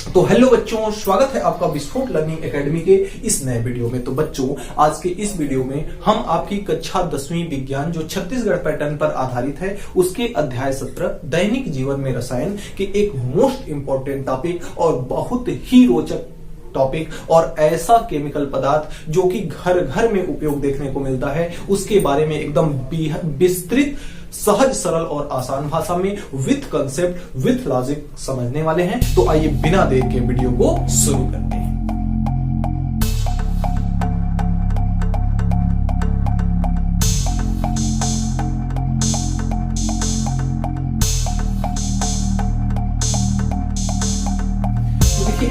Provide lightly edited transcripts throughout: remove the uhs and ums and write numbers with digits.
तो हेलो बच्चों, स्वागत है आपका विस्फोट लर्निंग एकेडमी के इस नए वीडियो में। तो बच्चों, आज के इस वीडियो में हम आपकी कक्षा 10वीं विज्ञान जो छत्तीसगढ़ पैटर्न पर आधारित है उसके अध्याय 17 दैनिक जीवन में रसायन के एक मोस्ट इंपॉर्टेंट टॉपिक और बहुत ही रोचक टॉपिक और ऐसा केमिकल पदार्थ जो कि घर घर में उपयोग देखने को मिलता है उसके बारे में एकदम विस्तृत, सहज, सरल और आसान भाषा में विथ कंसेप्ट, विथ लॉजिक समझने वाले हैं। तो आइए बिना देर के वीडियो को शुरू करते हैं।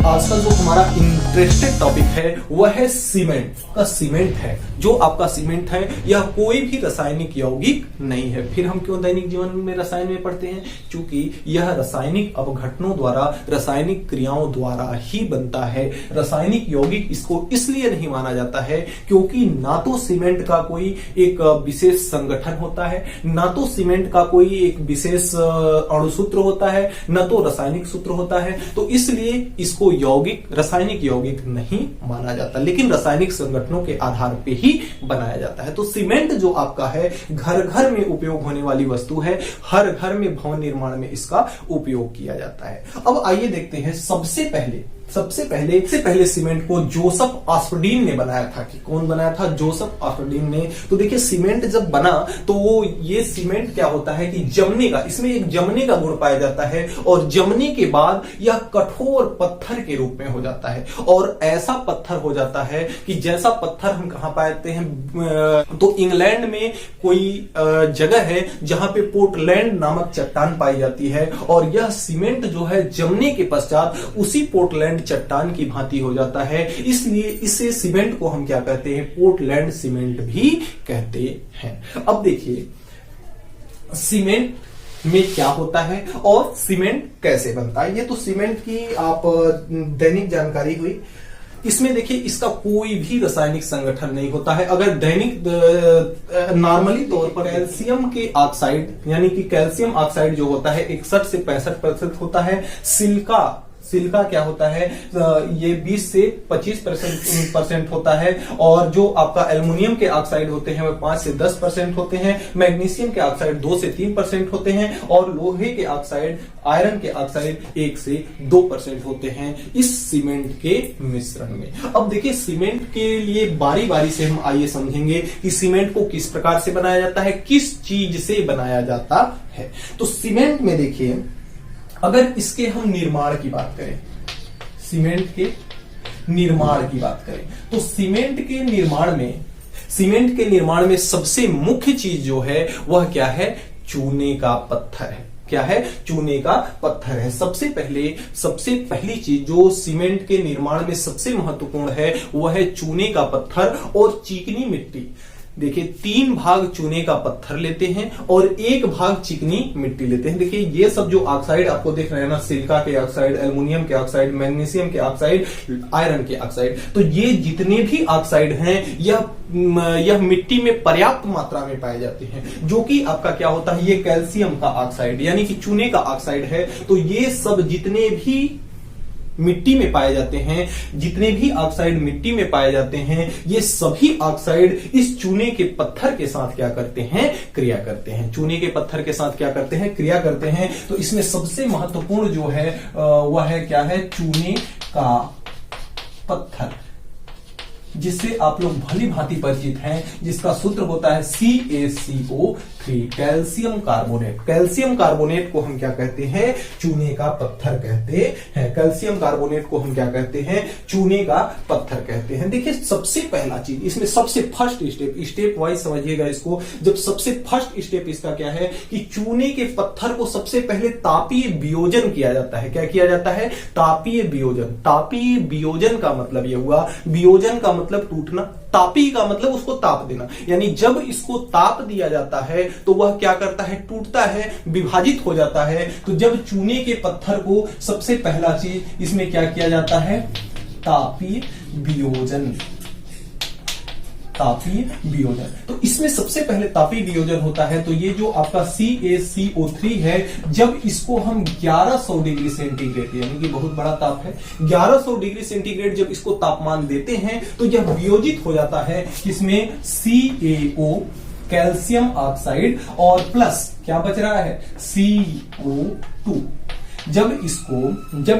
आज का जो हमारा इंटरेस्टेड टॉपिक है वह है सीमेंट का। सीमेंट है जो आपका सीमेंट है, यह कोई भी रासायनिक यौगिक नहीं है। फिर हम क्यों दैनिक जीवन में रसायन में पढ़ते हैं? क्योंकि यह रासायनिक अपघटनों द्वारा, रासायनिक क्रियाओं द्वारा ही बनता है। रासायनिक यौगिक इसको इसलिए नहीं माना जाता है क्योंकि ना तो सीमेंट का कोई एक विशेष संगठन होता है, ना तो सीमेंट का कोई एक विशेष अणुसूत्र होता है, न तो रासायनिक सूत्र होता है। तो इसलिए इसको यौगिक, रासायनिक यौगिक नहीं माना जाता, लेकिन रासायनिक संगठनों के आधार पे ही बनाया जाता है। तो सीमेंट जो आपका है घर घर में उपयोग होने वाली वस्तु है। हर घर में भवन निर्माण में इसका उपयोग किया जाता है। अब आइए देखते हैं सबसे पहले सीमेंट को जोसेफ ऑस्फर्डीन ने बनाया था। कि कौन बनाया था? जोसेफ ऑस्फर्डीन ने। तो देखिए, सीमेंट जब बना तो ये सीमेंट क्या होता है कि जमने का, इसमें एक जमने का गुण पाया जाता है और जमने के बाद यह कठोर पत्थर के रूप में हो जाता है। और ऐसा पत्थर हो जाता है कि जैसा पत्थर हम कहां पाते हैं? तो इंग्लैंड में कोई जगह है जहां पे पोर्टलैंड नामक चट्टान पाई जाती है और यह सीमेंट जो है जमने के पश्चात उसी पोर्टलैंड चट्टान की भांति हो जाता है। इसलिए इसे सीमेंट को हम क्या कहते हैं? पोर्टलैंड सीमेंट भी कहते हैं। अब देखिए सीमेंट में क्या होता है और सीमेंट कैसे बनता है। ये तो सीमेंट की आप दैनिक जानकारी हुई। इसमें देखिए, इसका कोई भी रासायनिक संगठन नहीं होता है। अगर दैनिक नॉर्मली तौर पर कैल्शियम के ऑक्साइड, यानी कि कैल्शियम ऑक्साइड जो होता है 61 से 65% होता है। सिलिका क्या होता है? ये 20 से 25% होता है। और जो आपका एल्युमिनियम के ऑक्साइड होते हैं वो 5 से 10% होते हैं। मैग्नीशियम के ऑक्साइड 2 से 3% होते हैं और लोहे के ऑक्साइड, आयरन के ऑक्साइड 1 से 2% होते हैं इस सीमेंट के मिश्रण में। अब देखिए, सीमेंट के लिए बारी बारी से हम आइए समझेंगे कि सीमेंट को किस प्रकार से बनाया जाता है, किस चीज से बनाया जाता है। तो सीमेंट में देखिए, अगर इसके हम निर्माण की बात करें, सीमेंट के निर्माण की बात करें, तो सीमेंट के निर्माण में सबसे मुख्य चीज जो है वह क्या है? चूने का पत्थर है। क्या है? चूने का पत्थर है। सबसे पहली चीज जो सीमेंट के निर्माण में सबसे महत्वपूर्ण है वह है चूने का पत्थर और चिकनी मिट्टी। देखिए, 3 भाग चूने का पत्थर लेते हैं और 1 भाग चिकनी मिट्टी लेते हैं। देखिए, ये सब जो ऑक्साइड आपको देख रहे हैं ना, सिलिका के ऑक्साइड, एल्युमिनियम के ऑक्साइड, मैग्नीशियम के ऑक्साइड, आयरन के ऑक्साइड, तो ये जितने भी ऑक्साइड हैं यह मिट्टी में पर्याप्त मात्रा में पाए जाते हैं। जो कि आपका क्या होता है? ये कैल्शियम का ऑक्साइड यानी कि चूने का ऑक्साइड है। तो ये सब जितने भी मिट्टी में पाए जाते हैं, जितने भी ऑक्साइड मिट्टी में पाए जाते हैं, ये सभी ऑक्साइड इस चूने के पत्थर के साथ क्या करते हैं? क्रिया करते हैं। चूने के पत्थर के साथ क्या करते हैं? क्रिया करते हैं। तो इसमें सबसे महत्वपूर्ण जो है वह है क्या है? चूने का पत्थर, जिससे आप लोग भली भांति परिचित हैं, जिसका सूत्र होता है CaCO3, calcium carbonate. Calcium carbonate को हम क्या कहते हैं? चूने का पत्थर कहते हैं। कैल्शियम कार्बोनेट को हम क्या कहते हैं? चूने का पत्थर कहते हैं। देखिए, सबसे पहला चीज इसमें, सबसे फर्स्ट स्टेप वाइज समझिएगा इसको। जब सबसे फर्स्ट स्टेप इसका क्या है कि चूने के पत्थर को सबसे पहले तापीय वियोजन किया जाता है। क्या किया जाता है? तापीय वियोजन। तापीय वियोजन का मतलब यह हुआ, वियोजन का मतलब टूटना, तापी का मतलब उसको ताप देना। यानी जब इसको ताप दिया जाता है तो वह क्या करता है? टूटता है, विभाजित हो जाता है। तो जब चूने के पत्थर को सबसे पहला चीज इसमें क्या किया जाता है? तापीय वियोजन। तापीय वियोजन। तो इसमें सबसे पहले तापीय वियोजन होता है, तो ये जो आपका CaCO3 है, जब इसको हम 1100 डिग्री सेंटीग्रेड, यानी कि बहुत बड़ा ताप है, 1100 डिग्री सेंटीग्रेड जब इसको तापमान देते हैं तो यह वियोजित हो जाता है किसमें, CaO कैल्शियम ऑक्साइड और प्लस क्या बच रहा है, CO2। जब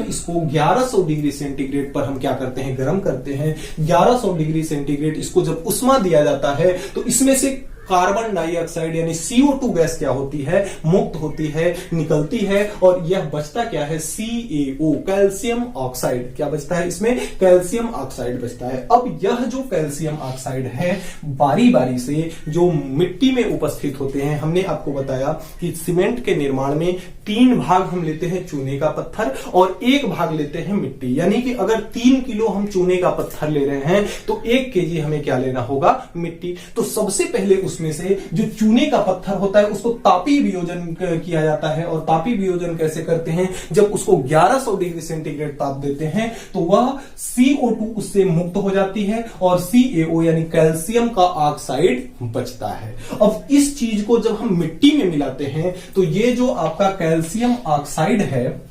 इसको 1100 डिग्री सेंटीग्रेड पर हम क्या करते हैं, गर्म करते हैं, 1100 डिग्री सेंटीग्रेड इसको जब उष्मा दिया जाता है तो इसमें से कार्बन डाइऑक्साइड यानी CO2 गैस क्या होती है, मुक्त होती है, निकलती है, और यह बचता क्या है, CaO कैल्शियम ऑक्साइड। क्या बचता है इसमें, कैल्शियम ऑक्साइड बचता है। अब यह जो कैल्शियम ऑक्साइड है बारी बारी से जो मिट्टी में उपस्थित होते हैं, हमने आपको बताया कि सीमेंट के निर्माण में 3 भाग हम लेते हैं चूने का पत्थर और 1 भाग लेते हैं मिट्टी। यानी कि अगर 3 किलो हम चूने का पत्थर ले रहे हैं तो 1 केजी हमें क्या लेना होगा, मिट्टी। तो सबसे पहले उसमें से जो चूने का पत्थर होता है उसको तापीय वियोजन किया जाता है। और तापीय वियोजन कैसे करते हैं, जब उसको 1100 डिग्री सेंटीग्रेड ताप देते हैं तो वह CO2 उससे मुक्त हो जाती है और CaO यानी कैल्शियम का ऑक्साइड बचता है। अब इस चीज को जब हम मिट्टी में मिलाते हैं तो ये जो आपका कैल्शियम ऑक्साइड है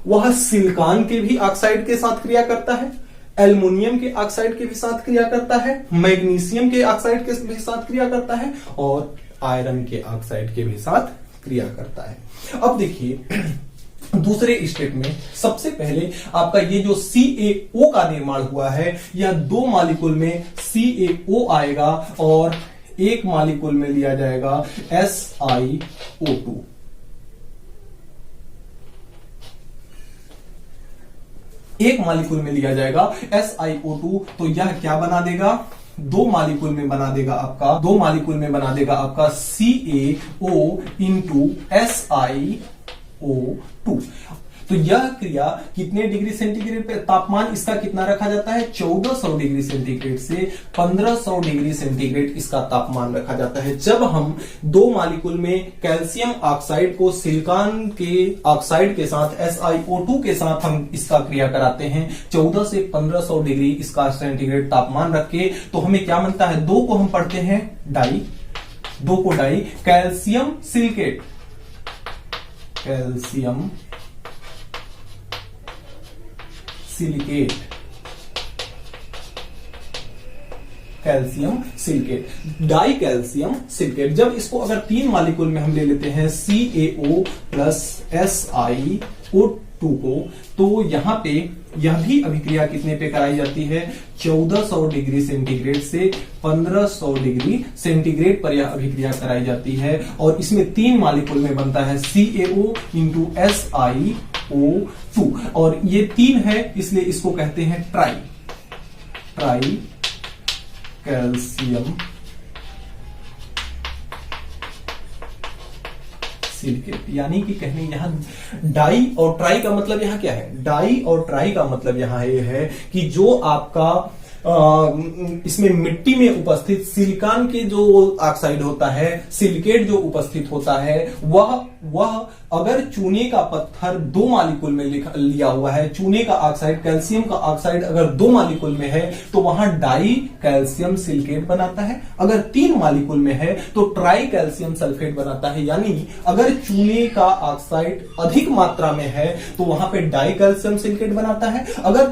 वह सिलिकॉन के भी ऑक्साइड के साथ क्रिया करता है, एल्युमिनियम के ऑक्साइड के भी साथ क्रिया करता है, मैग्नीशियम के ऑक्साइड के भी साथ क्रिया करता है और आयरन के ऑक्साइड के भी साथ क्रिया करता है। अब देखिए दूसरे स्टेप में सबसे पहले आपका ये जो CaO का निर्माण हुआ है, यह 2 मॉलिक्यूल में CaO आएगा और 1 मॉलिक्यूल में लिया जाएगा SiO2। एक मॉलिक्यूल में लिया जाएगा SiO2, तो यह क्या बना देगा, 2 मॉलिक्यूल में बना देगा आपका CaO इंटू SiO2। तो यह क्रिया कितने डिग्री सेंटीग्रेड पे, तापमान इसका कितना रखा जाता है, 1400 डिग्री सेंटीग्रेड से 1500 डिग्री सेंटीग्रेड इसका तापमान रखा जाता है। जब हम 2 मॉलिक्यूल में कैल्शियम ऑक्साइड को सिलिकॉन के ऑक्साइड के साथ SiO2 के साथ हम इसका क्रिया कराते हैं 14 से 1500 डिग्री इसका सेंटीग्रेड तापमान रख के, तो हमें क्या मिलता है, 2 को हम पढ़ते हैं डाई, 2 को die calcium silicate, calcium silicate, calcium silicate, die calcium silicate. जब इसको अगर 3 मॉलिक्यूल में हम ले लेते हैं CaO प्लस SiO2 को, तो यहां पे यह भी अभिक्रिया कितने पे कराई जाती है, 1400 डिग्री सेंटीग्रेड से 1500 डिग्री सेंटीग्रेड पर यह अभिक्रिया कराई जाती है। और इसमें 3 मॉलिक्यूल में बनता है CaO इंटू SiO2 और ये 3 है इसलिए इसको कहते हैं ट्राई कैल्शियम सिलिकेट। यानी कि कहने यहां डाई और ट्राई का मतलब यहां क्या है, डाई और ट्राई का मतलब यहां ये है कि जो आपका इसमें मिट्टी में उपस्थित सिलिकॉन के जो ऑक्साइड होता है, सिलिकेट जो उपस्थित होता है, वह अगर चूने का पत्थर 2 मॉलिक्यूल में लिया हुआ है, चूने का ऑक्साइड कैल्शियम का ऑक्साइड अगर 2 मॉलिक्यूल में है तो वहां डाई कैल्शियम सिलिकेट बनाता है, अगर 3 मॉलिक्यूल में है तो ट्राई कैल्शियम सल्फेट बनाता है। यानी अगर चूने का ऑक्साइड अधिक मात्रा में है तो वहां पे डाई कैल्शियम सिलिकेट बनाता है, अगर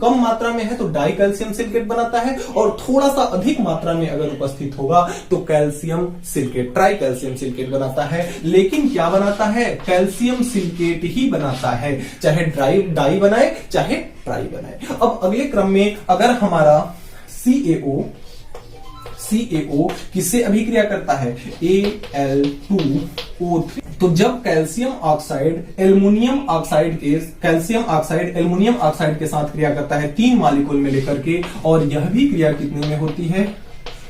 कम मात्रा में है तो डाई कैल्शियम सिलिकेट बनाता है, और थोड़ा सा अधिक मात्रा में अगर उपस्थित होगा तो calcium silicate, try calcium silicate बनाता है। लेकिन क्या बनाता है, कैल्शियम सिलिकेट ही बनाता है, चाहे डाई बनाए चाहे ट्राई बनाए। अब अगले क्रम में अगर हमारा CaO किससे अभिक्रिया करता है, Al2O3। तो जब कैल्शियम ऑक्साइड एल्युमिनियम ऑक्साइड के साथ क्रिया करता है 3 मॉलिक्यूल में लेकर के, और यह भी क्रिया कितने में होती है,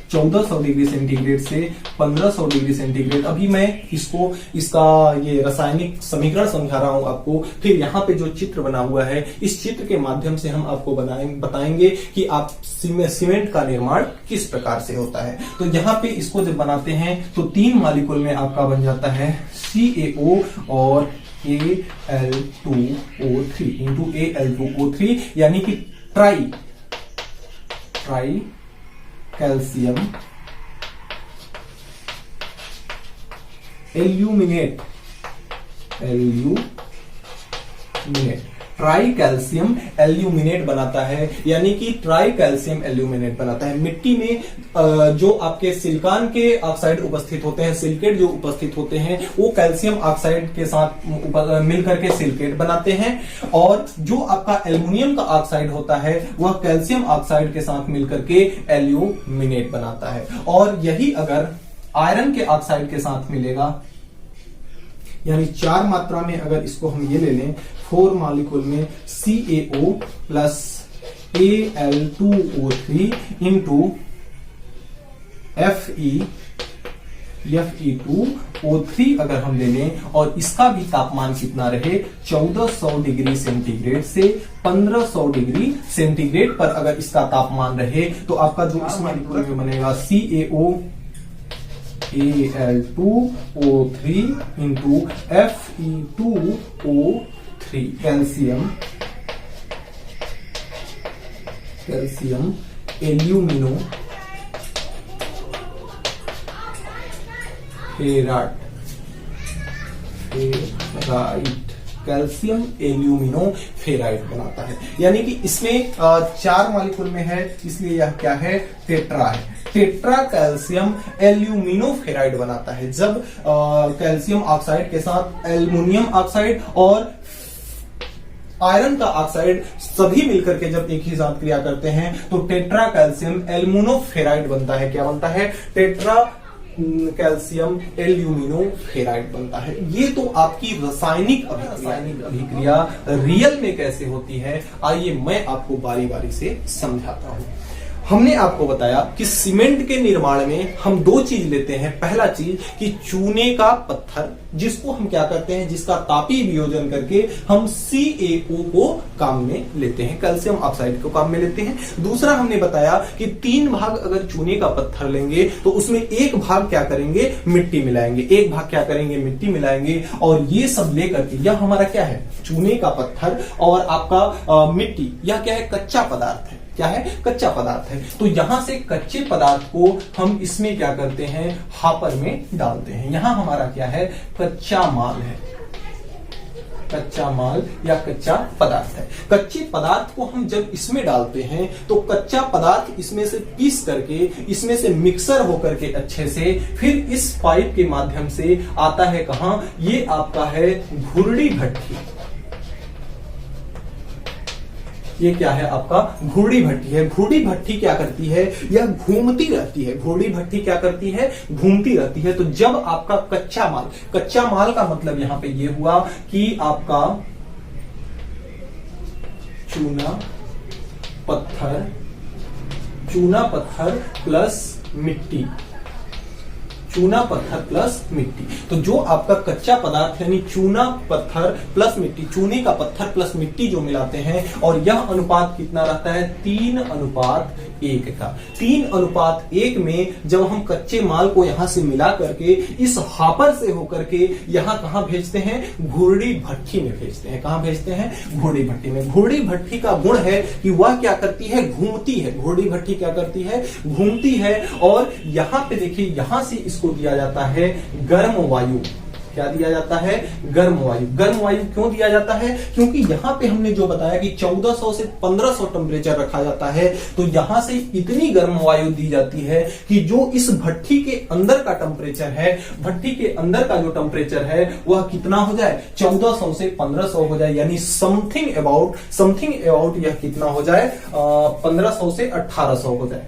1400 डिग्री सेंटीग्रेड से 1500 डिग्री सेंटीग्रेड। अभी मैं इसका ये रासायनिक समीकरण समझा रहा हूं आपको, फिर यहाँ पे जो चित्र बना हुआ है इस चित्र के माध्यम से हम आपको बताएंगे कि आप सीमेंट का निर्माण किस प्रकार से होता है। तो यहाँ पे इसको जब बनाते हैं तो 3 मॉलिक्यूल में आपका बन जाता है CaO और Al2O3 इंटू Al2O3, यानी कि try calcium aluminate try calcium aluminate बनाता है, यानी कि ट्राई कैल्शियम एल्यूमिनेट बनाता है। मिट्टी में जो आपके सिलिकॉन के ऑक्साइड उपस्थित होते हैं, सिलिकेट जो उपस्थित होते हैं, वो कैल्शियम ऑक्साइड के साथ मिलकर के सिलिकेट बनाते हैं, और जो आपका एल्युमिनियम का ऑक्साइड होता है वह कैल्शियम ऑक्साइड के साथ मिलकर के एल्यूमिनेट बनाता है। और यही अगर आयरन के ऑक्साइड के साथ मिलेगा, यानी 4 मात्रा में अगर इसको हम ये ले लें, 4 मॉलिक्यूल में CaO plus Al2O3 into Fe2O3 अगर हम ले लें, और इसका भी तापमान कितना रहे, 1400 डिग्री सेंटीग्रेड से 1500 डिग्री सेंटीग्रेड पर अगर इसका तापमान रहे, तो आपका जो इस मॉलिक्यूल में बनेगा CaO Al2O3 into Fe2O3 calcium alumino ferrite calcium alumino ferrite बनाता है। यानी कि इसमें 4 मॉलिक्यूल में है, इसलिए यह क्या है, टेट्रा है। टेट्रा कैल्शियम एल्यूमिनो फेराइट बनाता है। जब कैल्शियम ऑक्साइड के साथ एल्युमिनियम ऑक्साइड और आयरन का ऑक्साइड सभी मिलकर के जब एक ही साथ क्रिया करते हैं, तो टेट्रा कैल्शियम एल्यूमिनो फेराइट बनता है। क्या बनता है, टेट्रा कैल्शियम एल्यूमिनो फेराइट बनता है। ये तो आपकी रासायनिक अभिक्रिया रियल में कैसे होती है, आइए मैं आपको बारी बारी से समझाता हूं। हमने आपको बताया कि सीमेंट के निर्माण में हम 2 चीज लेते हैं। पहला चीज कि चूने का पत्थर, जिसको हम क्या करते हैं, जिसका तापीय वियोजन करके हम CaO को काम में लेते हैं, कैल्शियम ऑक्साइड को काम में लेते हैं। दूसरा हमने बताया कि 3 भाग अगर चूने का पत्थर लेंगे तो उसमें 1 भाग क्या करेंगे, मिट्टी मिलाएंगे, 1 भाग क्या करेंगे, मिट्टी मिलाएंगे। और ये सब लेकर के, यह हमारा क्या है, चूने का पत्थर और आपका मिट्टी, यह क्या है, कच्चा पदार्थ है। क्या है, कच्चा पदार्थ है। तो यहां से कच्चे पदार्थ को हम इसमें क्या करते हैं, हापर में डालते हैं। यहां हमारा क्या है, कच्चा माल है, कच्चा माल या कच्चा पदार्थ है। कच्चे पदार्थ को हम जब इसमें डालते हैं तो कच्चा पदार्थ इसमें से पीस करके, इसमें से मिक्सर होकर के अच्छे से फिर इस पाइप के माध्यम से आता है कहां, ये आपका है घुरड़ी भट्ठी। ये क्या है, आपका घुरड़ी भट्टी है। घुरड़ी भट्टी क्या करती है, यह घूमती रहती है। घुरड़ी भट्टी क्या करती है, घूमती रहती है। तो जब आपका कच्चा माल का मतलब यहां पे ये हुआ कि आपका चूना पत्थर प्लस मिट्टी, चूना पत्थर प्लस मिट्टी। तो जो आपका कच्चा पदार्थ यानी चूना पत्थर प्लस मिट्टी, चूने का पत्थर प्लस मिट्टी जो मिलाते हैं, और यह अनुपात कितना रहता है, 3:1 का। 3:1 में जब हम कच्चे माल को यहां से मिला करके इस हापर से होकर के यहां कहां भेजते हैं, घुरड़ी भट्टी में भेजते हैं। कहां भेजते हैं, घुरड़ी भट्टी में। घुरड़ी भट्टी का गुण है कि वह क्या करती है, घूमती है। घुरड़ी भट्टी क्या करती है, घूमती है। और यहां पे देखिए, यहां से इसको दिया जाता है गर्म वायु। क्या दिया जाता है, गर्म वायु। गर्म वायु क्यों दिया जाता है, क्योंकि यहां पे हमने जो बताया कि 1400 से 1500 टेम्परेचर रखा जाता है, तो यहां से इतनी गर्म वायु दी जाती है कि जो इस भट्टी के अंदर का टेम्परेचर है, भट्टी के अंदर का जो टेम्परेचर है वह कितना हो जाए, 1400 से 1500 हो जाए। यानी समथिंग अबाउट यह कितना हो जाए, 1500 से 1800 हो जाए।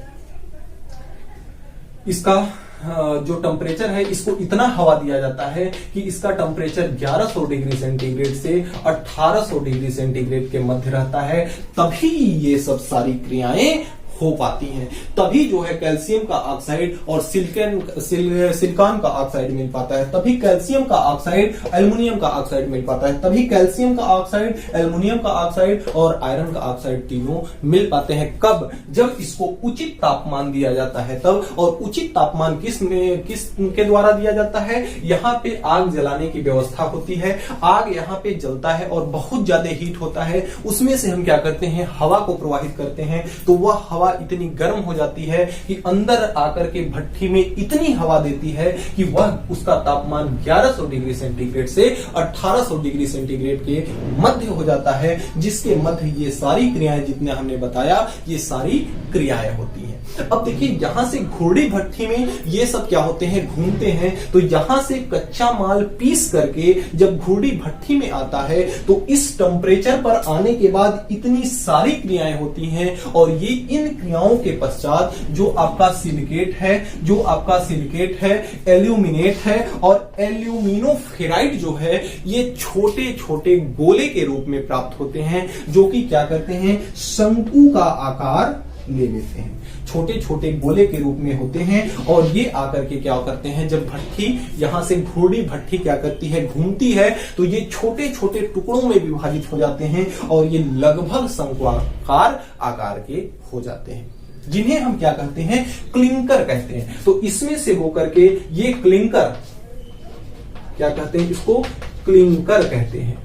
इसका जो टेम्परेचर है, इसको इतना हवा दिया जाता है कि इसका टेम्परेचर 1100 डिग्री सेंटीग्रेड से 1800 डिग्री सेंटीग्रेड के मध्य रहता है। तभी ये सब सारी क्रियाएं हो पाती हैं। तभी जो है कैल्शियम का ऑक्साइड और सिलिकॉन का ऑक्साइड मिल पाता है। तभी कैल्शियम का ऑक्साइड एल्युमिनियम का ऑक्साइड मिल पाता है। तभी कैल्शियम का ऑक्साइड, एल्युमिनियम का ऑक्साइड और आयरन का ऑक्साइड तीनों मिल पाते हैं। कब, जब इसको उचित तापमान दिया जाता है तब। और उचित तापमान किस के द्वारा दिया जाता है, यहाँ पे आग जलाने की व्यवस्था होती है। आग यहाँ पे जलता है और बहुत ज्यादा हीट होता है, उसमें से हम क्या करते हैं, हवा को प्रवाहित करते हैं। तो वह हवा इतनी गर्म हो जाती है कि अंदर आकर के भट्ठी में इतनी हवा देती है कि वह उसका तापमान 1100 डिग्री सेंटीग्रेड से 1800 डिग्री सेंटीग्रेड के मध्य हो जाता है, जिसके मध्य ये सारी क्रियाएं जितने हमने बताया ये सारी क्रियाएं होती हैं। अब देखिए यहां से घुरडी भट्ठी में ये सब क्या होते हैं, घूमते हैं। तो यहां से कच्चा माल पीस करके जब घुरडी भट्ठी में आता है तो इस टेम्परेचर पर आने के बाद इतनी सारी क्रियाएं होती हैं और ये इन क्रियाओं के पश्चात जो आपका सिलिकेट है, एल्यूमिनेट है और एल्यूमिनोफेराइड जो है ये छोटे छोटे गोले के रूप में प्राप्त होते हैं, जो कि क्या करते हैं, शंकु का आकार ले लेते हैं, छोटे छोटे गोले के रूप में होते हैं। और ये आकर के क्या करते हैं, जब भट्ठी यहां से घुरडी भट्ठी क्या करती है, घूमती है, तो ये छोटे छोटे टुकड़ों में विभाजित हो जाते हैं और ये लगभग शंक्वाकार आकार के हो जाते हैं, जिन्हें हम क्या कहते हैं, क्लिंकर कहते हैं। तो इसमें से होकर के ये क्लिंकर क्या कहते हैं, इसको क्लिंकर कहते हैं।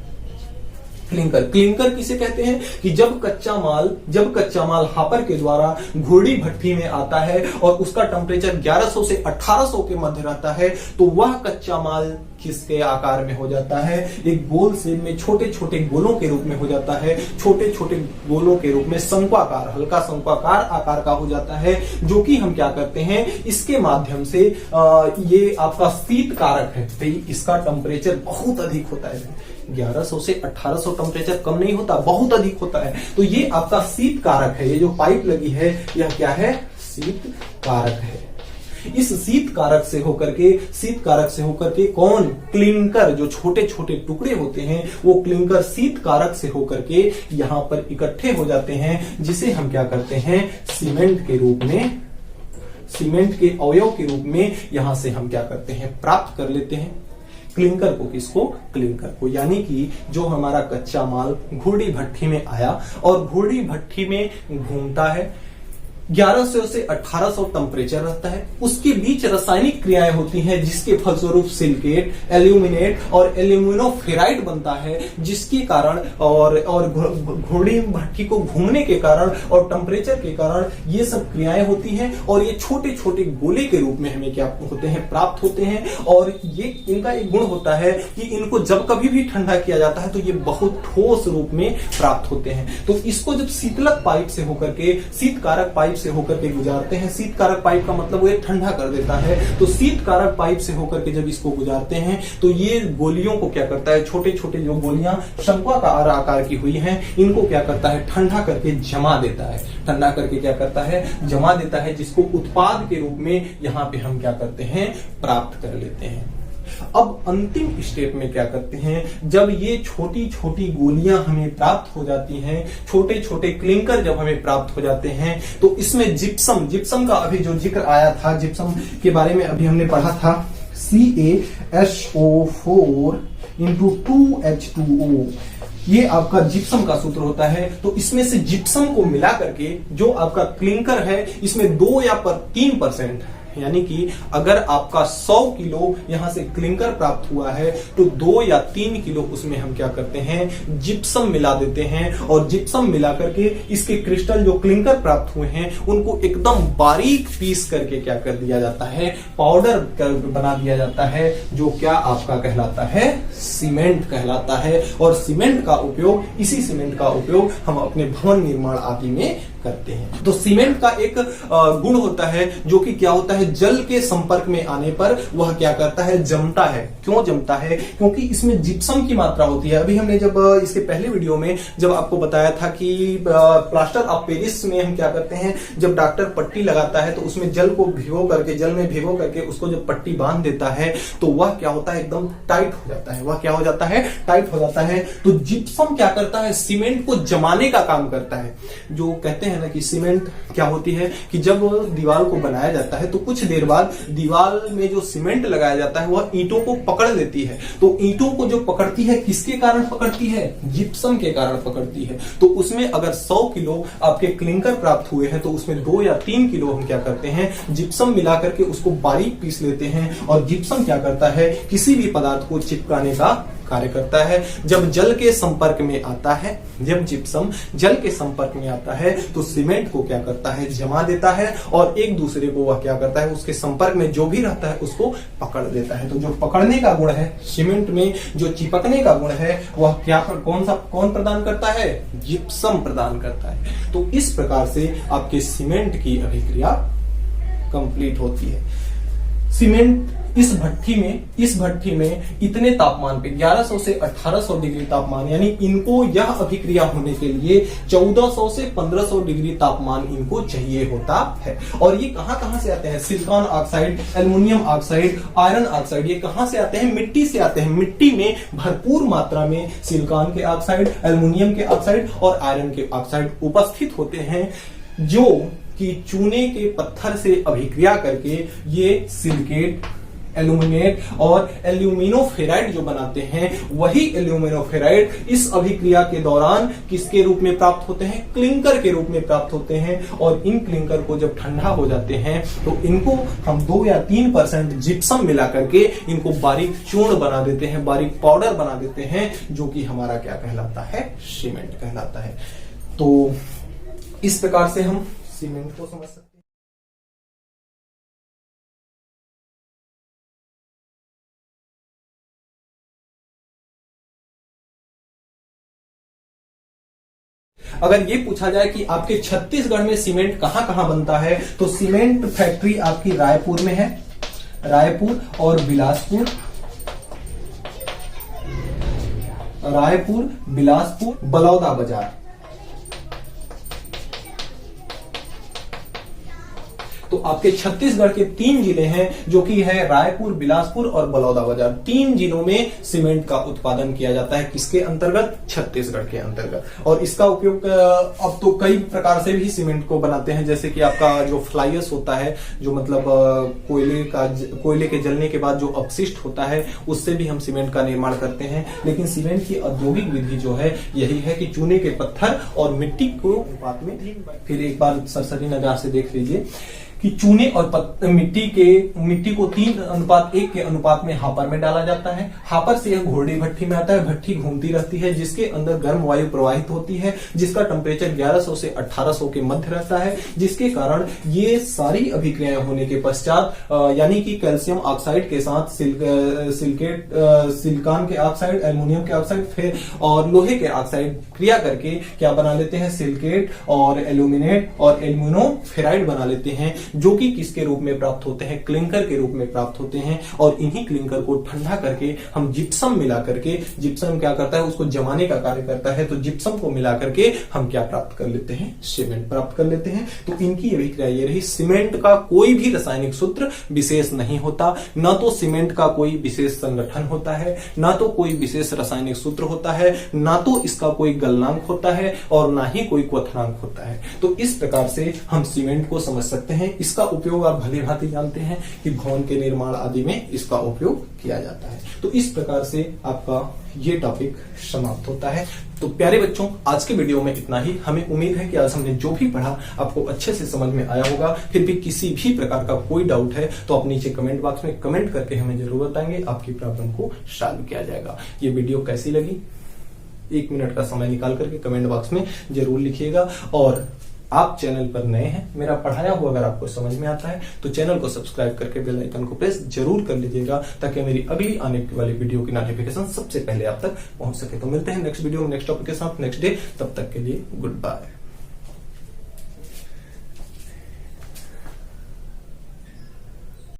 क्लिंकर किसे कहते हैं कि जब कच्चा माल हापर के द्वारा घुरडी भट्ठी में आता है और उसका टेम्परेचर 1100 से 1800 के मध्य रहता है, तो वह कच्चा माल किसके आकार में हो जाता है, एक गोल शेप में छोटे छोटे गोलों के रूप में हो जाता है, छोटे छोटे गोलों के रूप में शंक्वाकार, हल्का शंक्वाकार आकार का हो जाता है, जो कि हम क्या करते हैं, इसके माध्यम से ये आपका शीत कारक है। तो इसका टेम्परेचर बहुत अधिक होता है, 1100 से 1800 टेम्परेचर कम नहीं होता, बहुत अधिक होता है। तो ये आपका शीत कारक है, ये जो पाइप लगी है यह क्या है, शीत कारक है। इस शीत कारक से होकर के कौन, क्लिंकर, जो छोटे छोटे टुकड़े होते हैं वो क्लिंकर शीत कारक से होकर के यहां पर इकट्ठे हो जाते हैं, जिसे हम क्या करते हैं, सीमेंट के रूप में, सीमेंट के अवयव के रूप में यहां से हम क्या करते हैं, प्राप्त कर लेते हैं क्लिंकर को। किसको, क्लिंकर को। यानी कि जो हमारा कच्चा माल घुरडी भट्ठी में आया और घुरडी भट्ठी में घूमता है, 1100 से 1800 टेम्परेचर रहता है, उसके बीच रासायनिक क्रियाएं होती हैं, जिसके फलस्वरूप सिलिकेट, एल्यूमिनेट और एल्यूमिनोफेराइड बनता है, जिसके कारण और घुरडी भट्ठी को घूमने के कारण और टेम्परेचर के कारण ये सब क्रियाएं होती हैं और ये छोटे छोटे गोले के रूप में हमें क्या होते हैं, प्राप्त होते हैं। और ये इनका एक गुण होता है कि इनको जब कभी भी ठंडा किया जाता है तो ये बहुत ठोस रूप में प्राप्त होते हैं। तो इसको जब शीतलक पाइप से होकर के, शीत कारक पाइप से होकर के गुजारते हैं, शीत कारक पाइप का मतलब वो ठंडा कर देता है, तो शीत कारक पाइप से होकर के जब इसको गुजारते हैं तो ये गोलियों को क्या करता है, छोटे छोटे जो गोलियां शंक्वाकार आकार की हुई हैं, इनको क्या करता है, ठंडा करके जमा देता है, ठंडा करके क्या करता है, जमा देता है, जिसको उत्पाद के रूप में यहां पे हम क्या करते हैं, प्राप्त कर लेते हैं। अब अंतिम स्टेप में क्या करते हैं, जब ये छोटी छोटी गोलियां हमें प्राप्त हो जाती हैं, छोटे छोटे क्लिंकर जब हमें प्राप्त हो जाते हैं, तो इसमें जिप्सम का अभी जो जिक्र आया था, जिप्सम के बारे में अभी हमने पढ़ा था, CaSO4 × 2H2O, ये आपका जिप्सम का सूत्र होता है। तो इसमें से जिप्सम को मिला करके जो आपका क्लिंकर है, इसमें 2 या 3%, यानी कि अगर आपका 100 किलो यहां से क्लिंकर प्राप्त हुआ है तो 2 या 3 किलो उसमें हम क्या करते हैं, जिप्सम मिला देते हैं। और जिप्सम मिला करके इसके क्रिस्टल जो क्लिंकर प्राप्त हुए हैं उनको एकदम बारीक पीस करके क्या कर दिया जाता है, पाउडर बना दिया जाता है, जो क्या आपका कहलाता है, सीमेंट कहलाता है। और सीमेंट का उपयोग, इसी सीमेंट का उपयोग हम अपने भवन निर्माण आदि में करते हैं। तो सीमेंट का एक गुण होता है जो कि क्या होता है, जल के संपर्क में आने पर वह क्या करता है, जमता है। क्यों जमता है, क्योंकि इसमें जिप्सम की मात्रा होती है। अभी हमने जब इसके पहले वीडियो में जब आपको बताया था कि प्लास्टर ऑफ पेरिस में हम क्या करते हैं, जब डॉक्टर पट्टी लगाता है तो उसमें जल को भिगो करके, जल में भिगो करके उसको जब पट्टी बांध देता है तो वह क्या होता है, एकदम टाइट हो जाता है। वह क्या हो जाता है, टाइट हो जाता है। तो जिप्सम क्या करता है, सीमेंट को जमाने का काम करता है। जो कहते हैं ना कि सीमेंट क्या होती है कि जब दीवार को बनाया जाता है तो कुछ देर बाद दीवार में जो सीमेंट लगाया जाता है वह ईंटों को पकड़ लेती है। तो ईंटों को जो पकड़ती है, किसके कारण पकड़ती है, जिप्सम के कारण पकड़ती है। तो उसमें अगर 100 किलो आपके क्लिंकर प्राप्त हुए हैं तो उसमें 2 या 3 किलो हम क्या करते हैं, जिप्सम मिला करके उसको बारीक पीस लेते हैं। और जिप्सम क्या करता है, किसी भी पदार्थ को चिपकाने का कार्य करता है। जब जल के संपर्क में आता है, जब जिप्सम जल के संपर्क में आता है तो सीमेंट को क्या करता है, जमा देता है और एक दूसरे को वह क्या करता है, उसके संपर्क में जो भी रहता है उसको पकड़ देता है। तो जो पकड़ने का गुण है सीमेंट में, जो चिपकने का गुण है, वह क्या कौन प्रदान करता है, जिप्सम प्रदान करता है। तो इस प्रकार से आपके सीमेंट की अभिक्रिया कंप्लीट होती है। सीमेंट इस भट्ठी में इतने तापमान पे 1100 से 1800 डिग्री तापमान, यानी इनको यह अभिक्रिया होने के लिए 1400 से 1500 डिग्री तापमान इनको चाहिए होता है। और ये कहां से आते हैं, silicon oxide, aluminium oxide, iron oxide, ये कहां से आते हैं, मिट्टी से आते हैं। मिट्टी में भरपूर मात्रा में सिलिकॉन के ऑक्साइड, एल्युमिनियम के ऑक्साइड और आयरन के ऑक्साइड उपस्थित होते हैं, जो कि चूने के पत्थर से अभिक्रिया करके ये सिलिकेट, एल्यूमिनेट और एल्यूमिनोफेराइड जो बनाते हैं, वही एल्यूमिनोफेराइड इस अभिक्रिया के दौरान किसके रूप में प्राप्त होते हैं, क्लिंकर के रूप में प्राप्त होते हैं। और इन क्लिंकर को जब ठंडा हो जाते हैं तो इनको हम 2 या 3% जिप्सम मिला करके इनको बारीक चूर्ण बना देते हैं, बारीक पाउडर बना देते हैं, जो कि हमारा क्या कहलाता है, सीमेंट कहलाता है। तो इस प्रकार से हम सीमेंट को समझ सकते हैं। अगर ये पूछा जाए कि आपके छत्तीसगढ़ में सीमेंट कहां कहां बनता है, तो सीमेंट फैक्ट्री आपकी रायपुर में है, रायपुर और बिलासपुर, रायपुर, बिलासपुर, बलौदा बाजार। तो आपके छत्तीसगढ़ के 3 जिले हैं, जो कि है रायपुर, बिलासपुर और बलौदाबाजार। 3 जिलों में सीमेंट का उत्पादन किया जाता है। किसके अंतर्गत, छत्तीसगढ़ के अंतर्गत। और इसका उपयोग अब तो कई प्रकार से भी सीमेंट को बनाते हैं, जैसे कि आपका जो फ्लाइस होता है, जो मतलब कोयले के जलने के बाद जो अपशिष्ट होता है, उससे भी हम सीमेंट का निर्माण करते हैं। लेकिन सीमेंट की औद्योगिक विधि जो है यही है कि चूने के पत्थर और मिट्टी को अनुपात में, फिर एक बार सरसरी नजर से देख लीजिए कि चूने और मिट्टी को 3:1 के अनुपात में हापर में डाला जाता है। हापर से यह घोरडी भट्ठी में आता है। भट्ठी घूमती रहती है, जिसके अंदर गर्म वायु प्रवाहित होती है, जिसका टेम्परेचर 1100 से 1800 के मध्य रहता है, जिसके कारण ये सारी अभिक्रियाएं होने के पश्चात, यानी कि कैल्शियम ऑक्साइड के साथ सिलिकॉन के ऑक्साइड, एल्युमिनियम के ऑक्साइड, फिर और लोहे के ऑक्साइड क्रिया करके क्या बना लेते हैं, सिलिकेट और एल्यूमिनेट और एल्यूमिनोफेराइड बना लेते हैं, जो कि किसके रूप में प्राप्त होते हैं, क्लिंकर के रूप में प्राप्त होते हैं। और इन्हीं क्लिंकर को ठंडा करके हम जिप्सम मिला करके, जिप्सम क्या करता है, उसको जमाने का कार्य करता है। तो जिप्सम को मिला करके हम क्या प्राप्त कर लेते हैं, सीमेंट प्राप्त कर लेते हैं। तो इनकी अभिक्रिया ये रही। सीमेंट का कोई भी रासायनिक सूत्र विशेष नहीं होता, न तो सीमेंट का कोई विशेष संगठन होता है, न तो कोई विशेष रासायनिक सूत्र होता है, न तो इसका कोई गलनांक होता है और ना ही कोई क्वथनांक होता है। तो इस प्रकार से हम सीमेंट को समझ सकते हैं। इसका उपयोग आप भली भांति जानते हैं कि भवन के निर्माण आदि में इसका उपयोग किया जाता है। तो इस प्रकार से आपका ये टॉपिक समाप्त होता है। तो प्यारे बच्चों, आज के वीडियो में इतना ही। हमें उम्मीद है कि आज हमने जो भी पढ़ा आपको अच्छे से समझ में आया होगा। फिर भी किसी भी प्रकार का कोई डाउट है तो आप नीचे कमेंट बॉक्स में कमेंट करके हमें जरूर बताएंगे, आपकी प्रॉब्लम को सॉल्व किया जाएगा। ये वीडियो कैसी लगी, 1 मिनट का समय निकाल करके कमेंट बॉक्स में जरूर लिखिएगा। और आप चैनल पर नए हैं, मेरा पढ़ाया हुआ अगर आपको समझ में आता है तो चैनल को सब्सक्राइब करके बेल आइकन को प्रेस जरूर कर लीजिएगा, ताकि मेरी अगली आने वाली वीडियो की नोटिफिकेशन सबसे पहले आप तक पहुंच सके। तो मिलते हैं नेक्स्ट वीडियो में नेक्स्ट टॉपिक के साथ नेक्स्ट डे। तब तक के लिए गुड बाय।